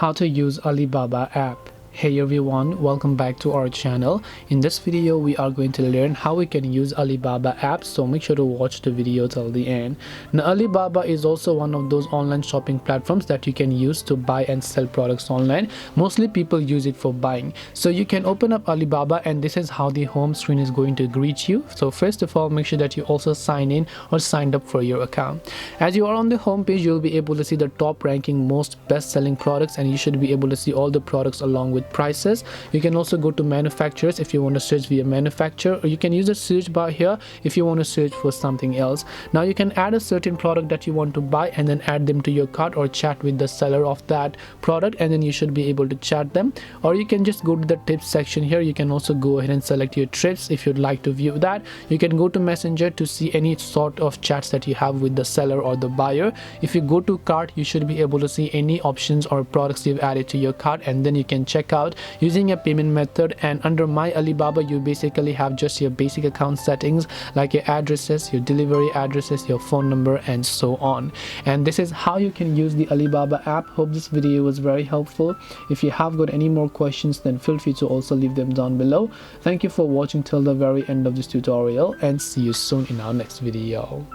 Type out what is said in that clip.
how to use Alibaba app. Hey everyone, welcome back to our channel. In this video we are going to learn how we can use Alibaba app, so make sure to watch the video till the end. Now Alibaba is also one of those online shopping platforms that you can use to buy and sell products online. Mostly people use it for buying. So you can open up Alibaba and this is how the home screen is going to greet you. So first of all, make sure that you also sign in or signed up for your account. As you are on the home page, you'll be able to see the top ranking most best selling products, and you should be able to see all the products along with prices. You can also go to manufacturers if you want to search via manufacturer, or you can use the search bar here if you want to search for something else. Now you can add a certain product that you want to buy and then add them to your cart or chat with the seller of that product, and then you should be able to chat them. Or you can just go to the tips section here. You can also go ahead and select your trips if you'd like to view that. You can go to messenger to see any sort of chats that you have with the seller or the buyer. If you go to cart, you should be able to see any options or products you've added to your cart, and then you can check out using a payment method. And under my Alibaba, you basically have just your basic account settings like your addresses, your delivery addresses, your phone number, and so on. And this is how you can use the Alibaba app. Hope this video was very helpful. If you have got any more questions, then feel free to also leave them down below. Thank you for watching till the very end of this tutorial, and see you soon in our next video.